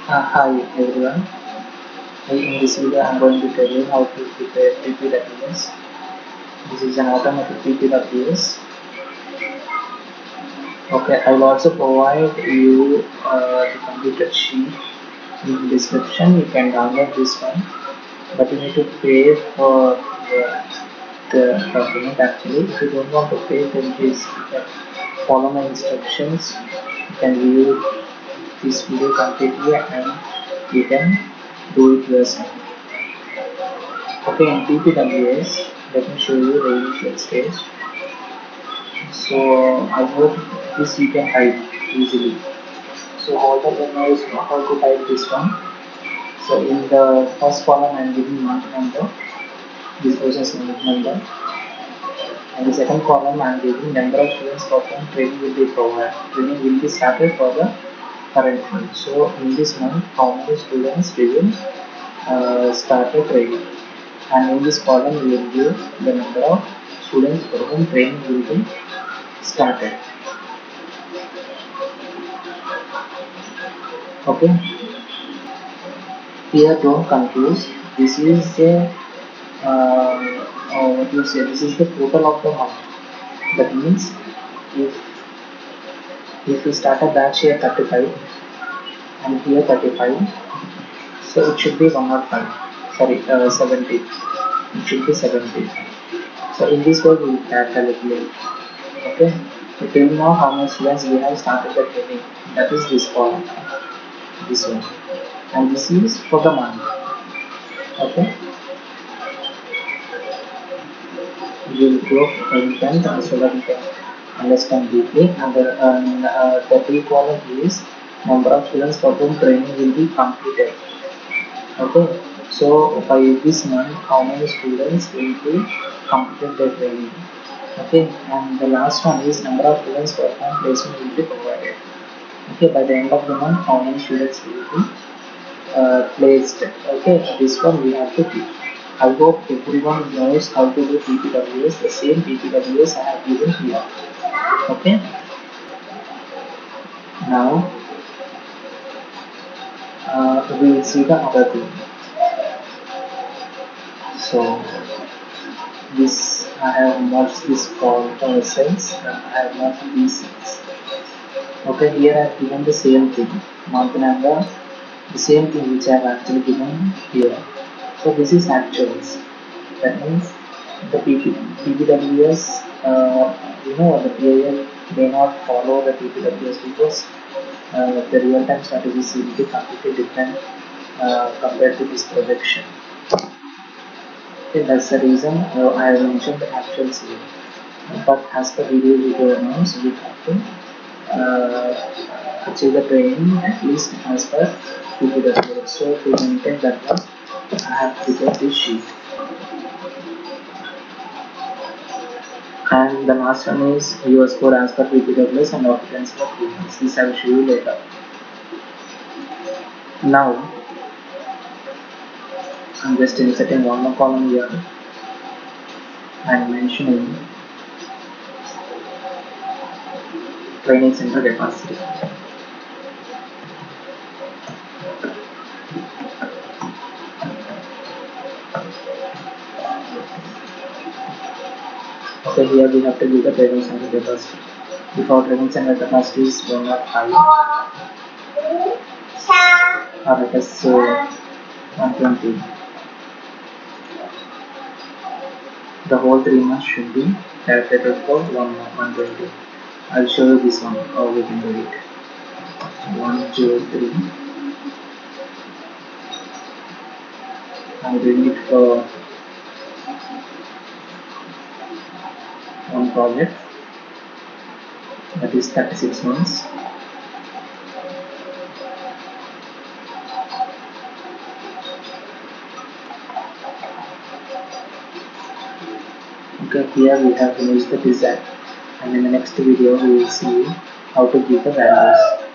Hi everyone. In this video, I am going to tell you how to prepare PPWS. This is an automatic PPWS. Okay, I will also provide you the completed sheet in the description. You can download this one, but you need to pay for the document actually. If you don't want to pay, then please you can follow my instructions. You can view this video completely and you can do it yourself. Okay, in PPWS, let me show you the initial stage. So I hope this you can type easily. So all the knows how to type this one. So in the first column I am giving month number, this person's month number, and the second column I am giving number of students for whom training will be provided. Training will be started for the current month. So in this month, how many students will start the training? And in this column we will give the number of students for whom training will be started. Okay, here don't confuse. This is the what you say, this is the total of the month. That means if we start a batch here 35 and here 35, so it should be 105, sorry, 70, it should be 70. So in this way we will calculate. Okay, so till now how many students we have started the training, that is this column, this one, and this is for the month. Okay, we will go content so that we can understand deeply. And the three column is number of students for whom training will be completed. Okay, so by this month how many students will be completed their training. Okay, and the last one is number of students for whom placement will be provided. Okay, by the end of the month how many students will be placed. Okay, this one we have to keep. I hope everyone knows how to do PPWS. The same PPWS I have given here. Okay, now we will see the other thing. So this I have merged this for cells. I have merged these cells. Okay, here I have given the same thing, month number, the same thing which I have actually given here. So this is actuals. That means the PPWS, the player may not follow the PPWS because the real-time strategies will be completely different compared to this projection. Okay, that's the reason I have mentioned the actuals here. But as per video requirements, we have to achieve the training at least as per PPWS. So to maintain that one, I have prepared this sheet. And the last one is your score as per PPWS and occupancy for 3 months. This I will show you later. Now I'm just inserting one more column here and mentioning training center capacity. Okay, here we have to give the training center capacity. If our training center capacity is 105, or let us say 120, the whole 3 months should be calculated for 120. I'll show you this one, how we can do it. 103. I'm doing it for one project, that is 36 months. Okay, here we have finished the design, and in the next video we will see how to give the values.